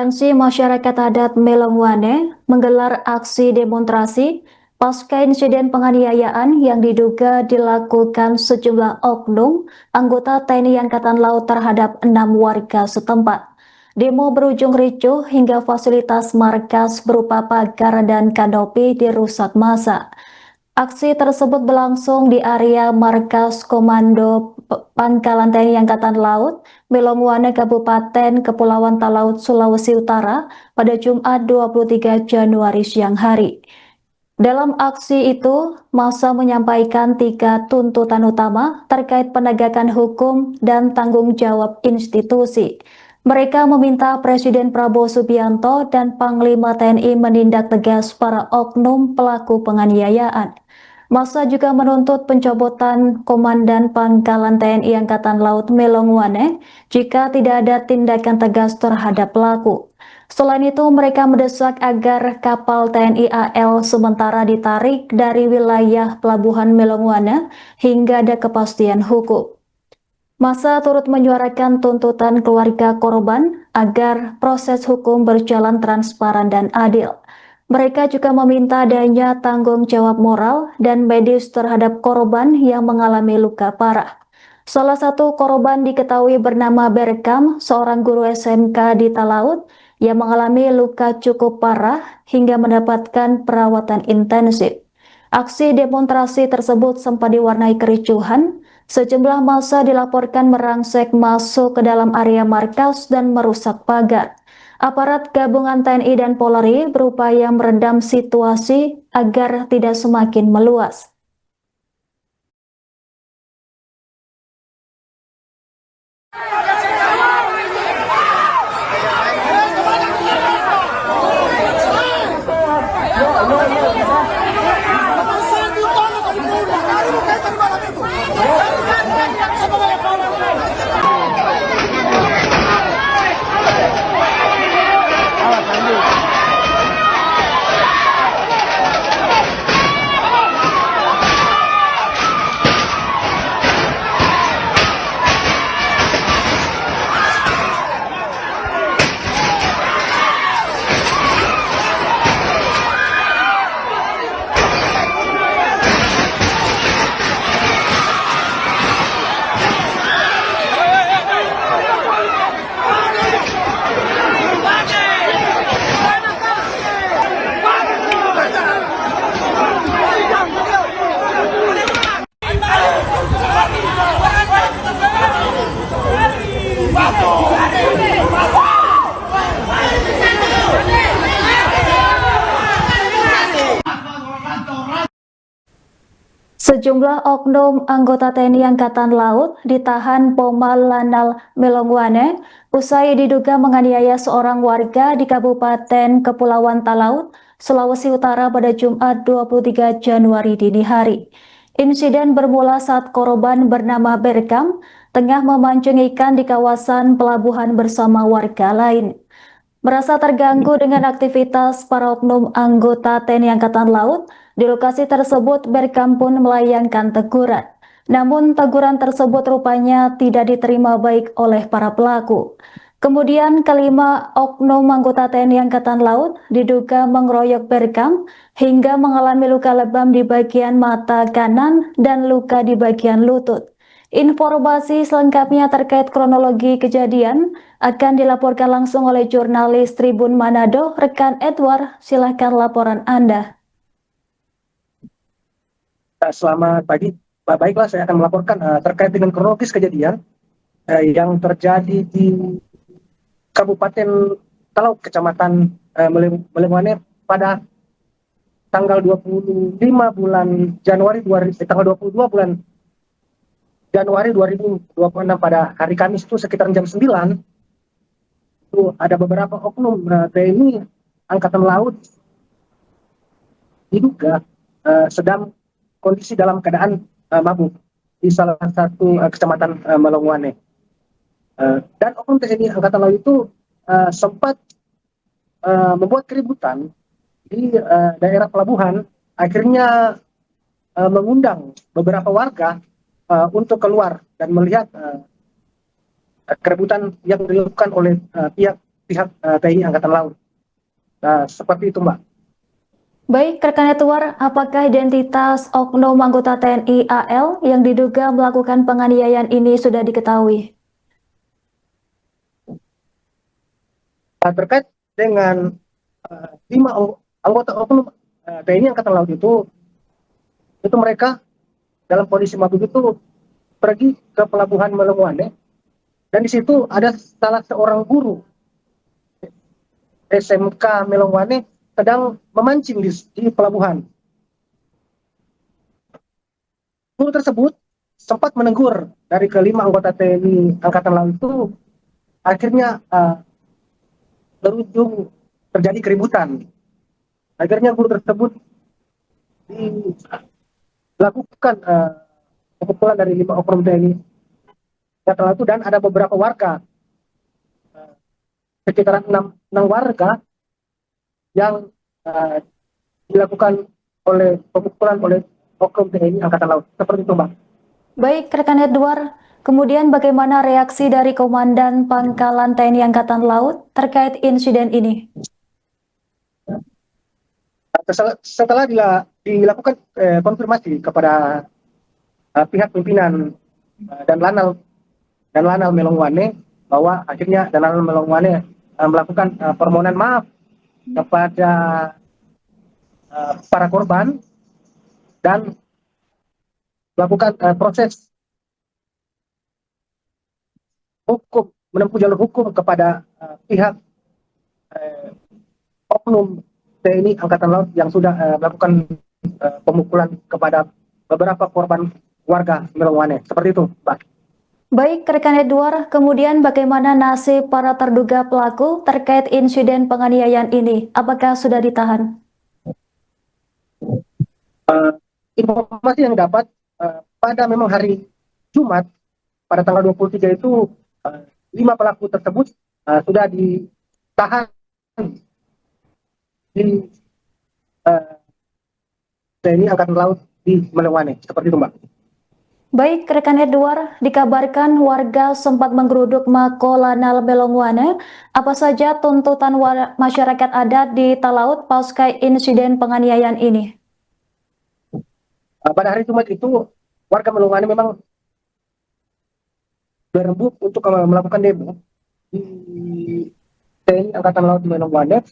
Aliansi Masyarakat Adat Melongwane menggelar aksi demonstrasi pasca insiden penganiayaan yang diduga dilakukan sejumlah oknum anggota TNI Angkatan Laut terhadap 6 warga setempat. Demo berujung ricuh hingga fasilitas markas berupa pagar dan kanopi dirusak massa. Aksi tersebut berlangsung di area markas Komando Pangkalan TNI Angkatan Laut, Melongwane, Kabupaten Kepulauan Talaut, Sulawesi Utara pada Jumat 23 Januari siang hari. Dalam aksi itu, massa menyampaikan 3 tuntutan utama terkait penegakan hukum dan tanggung jawab institusi. Mereka meminta Presiden Prabowo Subianto dan Panglima TNI menindak tegas para oknum pelaku penganiayaan. Massa juga menuntut pencopotan Komandan Pangkalan TNI Angkatan Laut Melongwane jika tidak ada tindakan tegas terhadap pelaku. Selain itu, mereka mendesak agar kapal TNI AL sementara ditarik dari wilayah Pelabuhan Melongwane hingga ada kepastian hukum. Massa turut menyuarakan tuntutan keluarga korban agar proses hukum berjalan transparan dan adil. Mereka juga meminta adanya tanggung jawab moral dan medis terhadap korban yang mengalami luka parah. Salah satu korban diketahui bernama Berkam, seorang guru SMK di Talaut yang mengalami luka cukup parah hingga mendapatkan perawatan intensif. Aksi demonstrasi tersebut sempat diwarnai kericuhan. Sejumlah massa dilaporkan merangsek masuk ke dalam area markas dan merusak pagar. Aparat gabungan TNI dan Polri berupaya meredam situasi agar tidak semakin meluas. Sejumlah oknum anggota TNI Angkatan Laut ditahan Pomal Lanal Melongwane usai diduga menganiaya seorang warga di Kabupaten Kepulauan Talaut, Sulawesi Utara pada Jumat 23 Januari dini hari. Insiden bermula saat korban bernama Berkam tengah memancing ikan di kawasan pelabuhan bersama warga lain. Merasa terganggu dengan aktivitas para oknum anggota TNI Angkatan Laut, di lokasi tersebut Berkam pun melayangkan teguran. Namun teguran tersebut rupanya tidak diterima baik oleh para pelaku. Kemudian kelima oknum anggota TNI Angkatan Laut diduga mengeroyok Berkam hingga mengalami luka lebam di bagian mata kanan dan luka di bagian lutut. Informasi selengkapnya terkait kronologi kejadian akan dilaporkan langsung oleh jurnalis Tribun Manado, rekan Edward. Silahkan laporan Anda. Selamat pagi. Baiklah, saya akan melaporkan terkait dengan kronologis kejadian yang terjadi di Kabupaten Talaut, Kecamatan Melongwane pada tanggal 25 bulan Januari tanggal 22 bulan Januari 2026 pada hari Kamis itu sekitar jam 9 itu ada beberapa oknum TNI Angkatan Laut diduga sedang kondisi dalam keadaan mabuk di salah satu kecamatan Melongwane. Dan oknum TNI Angkatan Laut itu sempat membuat keributan di daerah pelabuhan, akhirnya mengundang beberapa warga untuk keluar dan melihat keributan yang dilakukan oleh pihak pihak TNI Angkatan Laut. Seperti itu, Mbak. Baik, rekan Edward, apakah identitas oknum anggota TNI AL yang diduga melakukan penganiayaan ini sudah diketahui? Terkait dengan 5 anggota oknum TNI Angkatan Laut itu mereka dalam kondisi mabuk itu pergi ke pelabuhan Melongwane, dan di situ ada salah seorang guru SMK Melongwane sedang memancing di pelabuhan. Guru tersebut sempat menegur dari kelima anggota TNI Angkatan Laut itu, akhirnya berujung terjadi keributan. Akhirnya guru tersebut dilakukan pemukulan dari 5 oknum TNI Angkatan Laut itu, dan ada beberapa warga, sekitar 6 warga yang dilakukan oleh pemukulan oleh oknum TNI Angkatan Laut. Seperti itu, Mbak. Baik, rekan Edward, kemudian bagaimana reaksi dari Komandan Pangkalan TNI Angkatan Laut terkait insiden ini? Setelah dilakukan konfirmasi kepada pihak pimpinan dan Lanal Melongwane, bahwa akhirnya Lanal Melongwane melakukan permohonan maaf kepada para korban dan melakukan proses hukum, menempuh jalur hukum kepada pihak oknum TNI Angkatan Laut yang sudah melakukan pemukulan kepada beberapa korban warga Melongwane. Seperti itu, Mbak. Baik, rekan Edward, kemudian bagaimana nasib para terduga pelaku terkait insiden penganiayaan ini? Apakah sudah ditahan? Informasi yang dapat pada memang hari Jumat pada tanggal 23 itu 5 pelaku tersebut sudah ditahan di TNI Angkatan Laut di Melongwane. Seperti itu, Mbak. Baik, rekan Edward, dikabarkan warga sempat menggeruduk Mako Lanal Melongwane. Apa saja tuntutan masyarakat adat di Talaut pasca insiden penganiayaan ini? Pada hari Jumat itu warga Melongwane memang berembuk untuk melakukan demo di TNI Angkatan Laut di Melongwane.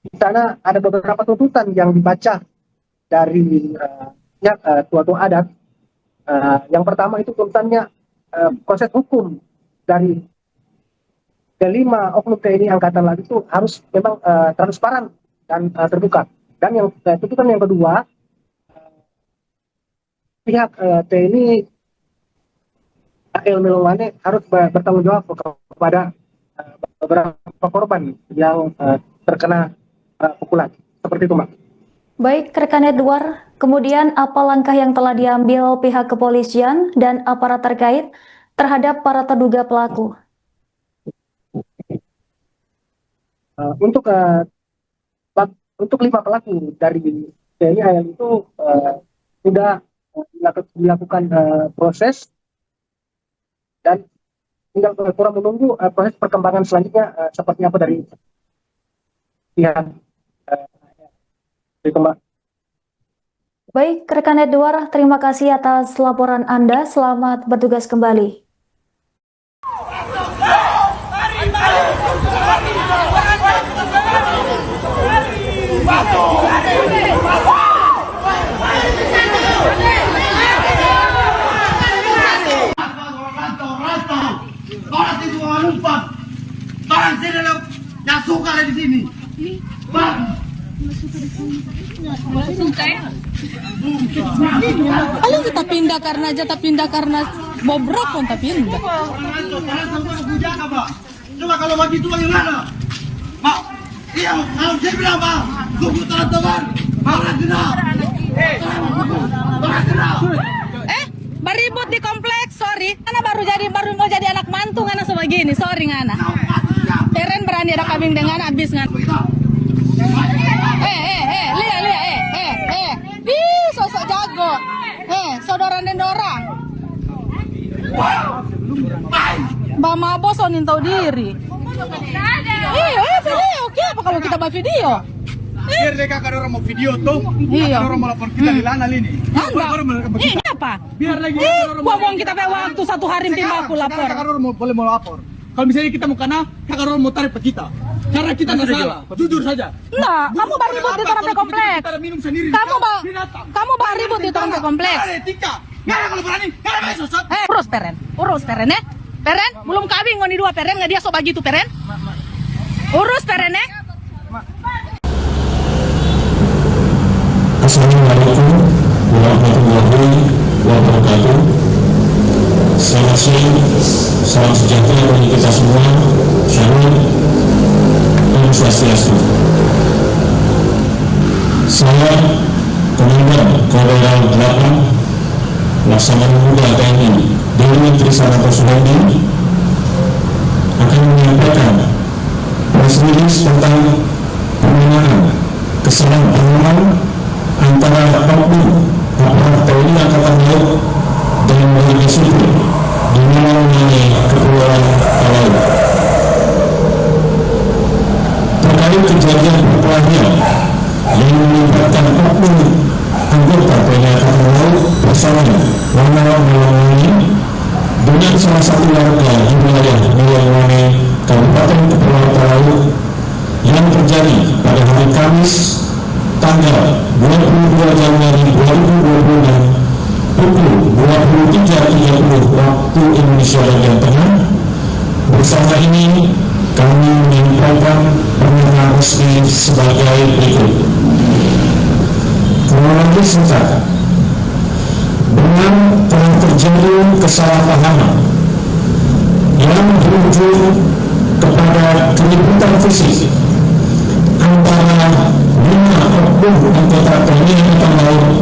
Di sana ada beberapa tuntutan yang dibaca dari tua-tua adat. Yang pertama itu tuntutannya proses hukum dari kelima oknum TNI Angkatan Laut itu harus memang transparan dan terbuka. Dan yang tuntutan yang kedua, pihak TNI AL Melongwane harus bertanggung jawab kepada beberapa korban yang terkena pukulan. Seperti itu, Mbak. Baik, rekan Edward, kemudian apa langkah yang telah diambil pihak kepolisian dan aparat terkait terhadap para terduga pelaku? Untuk 5 pelaku dari TNI AL itu sudah dilakukan proses, dan tinggal kurang menunggu proses perkembangan selanjutnya seperti apa dari pihak itu, Mbak. Baik, rekan Edward, terima kasih atas laporan Anda. Selamat bertugas kembali. Orang itu orang lupa. Orang sini yang suka ada di sini. Bang. Paling kita pindah karena bobrok pun tak pindah. Coba kalau begitu bagaimana? Pak, iya, kalau dia bilang Pak, tunggu teman-teman, orang kenal. Orang kenal. Beribut di kompleks, sorry. Karena baru mau jadi anak mantu ngana sebegini, sorry ngana. Teren berani ada kambing dengan habis ngana. Lihat, sosok jago. Saudara orang. Bama bos onin tahu diri. Video, oke apa kalau kita buat video? Biar deh kakak orang mau video tuh. Iya. Kakak orang mau lapor kita di lanal ini. Ini apa? Biar lagi Buang kita pakai waktu 1 hari timbang aku lapor. Kakak orang boleh mau lapor. Kalau misalnya kita mau kena, kakak orang mau tarik ke kita. Karena kita nggak salah. Jujur saja. Enggak, kamu baru ribut di Toronto kompleks. Kita minum sendiri. Kamu baru ribut di Toronto kompleks. Ada etika. Nggak ada kalau berani. Nggak ada sosok. Urus Peren ya. Peren, belum kawin ngoni 2 Peren, nggak dia sok bagi tuh Peren. Urus Peren ya. Assalamualaikum warahmatullahi wabarakatuh. Selamat siang, salam sejahtera bagi kita semua. Shalom, Om Swastiastu. Saya Komandan Kolonel 8 Laksamana Muda TNI Dewi Trisana Sumandi akan menyampaikan press release tentang pemenangan kesalahpahaman antara oknum aparat TNI Angkatan Laut dan warga sipil di wilayah Kepulauan Talaut terkait kejadian perkelahian yang melibatkan oknum anggota TNI Angkatan Laut bersama Wanawani dengan salah satu warga di wilayah Wanawani Kabupaten Kepulauan Talaut yang terjadi pada hari Kamis tanggal 22 Januari 2026 pukul 23.30 waktu Indonesia bagian tengah. Bersama ini kami menyampaikan pernyataan resmi sebagai berikut. Kronologi singkat, benar telah terjadi kesalahpahaman yang berujung kepada keributan fisik antara 5 oknum anggota TNI Angkatan Laut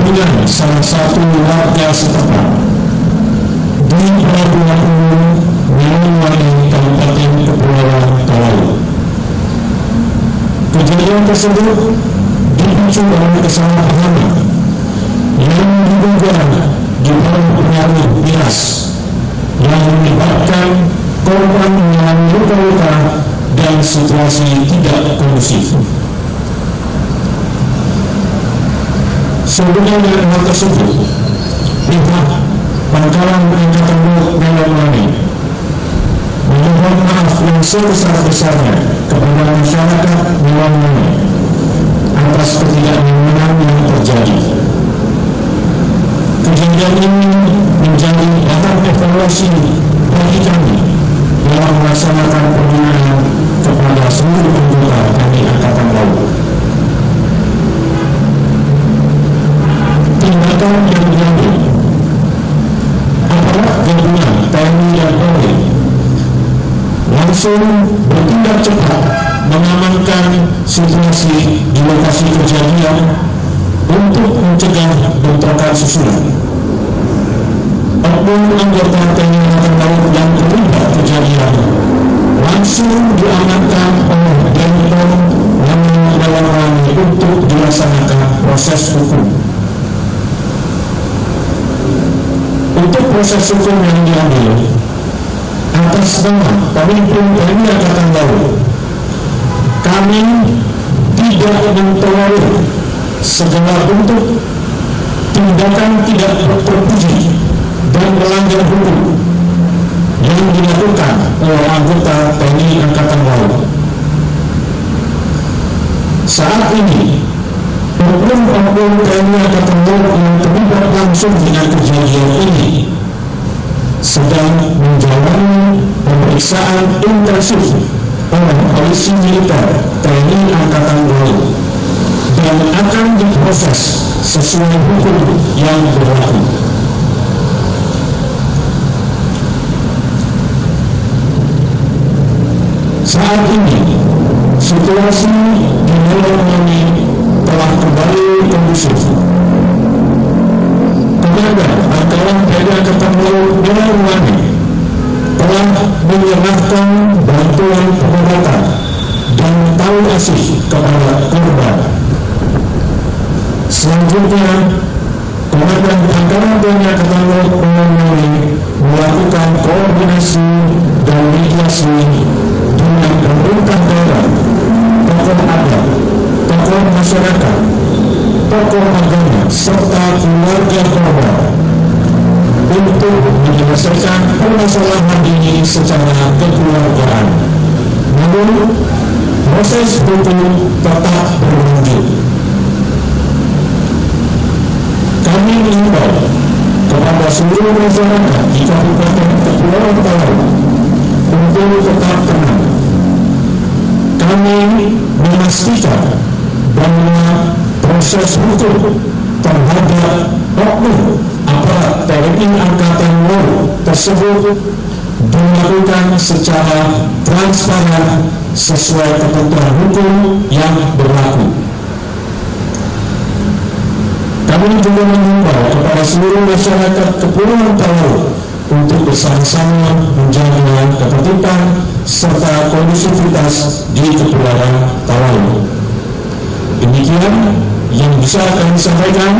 dengan salah satu warga setempat di Pelabuhan Umum Wanawani Kabupaten Kepulauan Talaut. Kejadian tersebut dipicu oleh kesalahpahaman yang diduga di bawah pengaruh miras yang menyebabkan korban mengalami luka-luka dan situasi tidak kondusif. Sebenarnya dengan hal tersebut, pihak Pangkalan Angkatan Laut Wanawani memohon maaf yang sebesar-besarnya kepada masyarakat Wanawani atas ketidaknyamanan yang terjadi. Kejadian ini menjadi bahan evaluasi bagi kami dalam melaksanakan pembinaan kepada seluruh anggota TNI Angkatan Laut. Tindakan yang diambil aparat gabungan TNI dan Polri langsung bertindak cepat mengamankan situasi di lokasi kejadian untuk mencegah bentrokan susulan. Oknum anggota TNI Angkatan Laut yang terlibat kejadian langsung diamankan oleh Denpom Wanawani untuk dilaksanakan proses hukum. Untuk proses hukum yang diambil atas nama pemimpin TNI Angkatan Laut, kami tidak mentolerir segala bentuk tindakan tidak terpuji dan melanggar hukum yang dilakukan oleh anggota TNI Angkatan Laut. Saat ini, oknum TNI Angkatan Laut yang terlibat langsung dengan kejadian ini sedang menjalani pemeriksaan intensif oleh polisi militer TNI Angkatan Laut dan akan diproses sesuai hukum yang berlaku. Saat ini, situasi di Wanawani telah kembali kondusif. Komandan Pangkalan TNI Angkatan Laut Wanawani telah menyerahkan bantuan pengobatan dan tahu asih kepada korban. Selanjutnya, Komandan Pangkalan TNI Angkatan Laut Wanawani melakukan koordinasi bermediasi dengan pemerintah daerah, tokoh adat, tokoh masyarakat, tokoh agama, serta keluarga korban untuk menyelesaikan permasalahan ini secara kekeluargaan. Namun, proses hukum tetap berlanjut. Kami mengimbau kepada seluruh masyarakat di Kabupaten Kepulauan Talaut untuk tetap tenang. Kami memastikan bahwa proses hukum terhadap oknum aparat TNI Angkatan Laut tersebut dilakukan secara transparan sesuai ketentuan hukum yang berlaku. Kami juga mengimbau kepada seluruh masyarakat Kepulauan Talaut untuk bersama-sama menjaga ketertiban serta kondusivitas di Kepulauan Talaut. Demikian yang bisa kami sampaikan.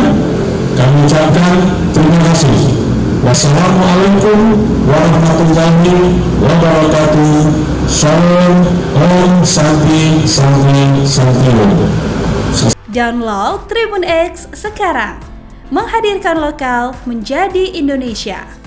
Kami ucapkan terima kasih. Wassalamualaikum warahmatullahi wabarakatuh. Shalom, Om Santi Santi Santiyo. Download Tribun X sekarang, menghadirkan lokal menjadi Indonesia.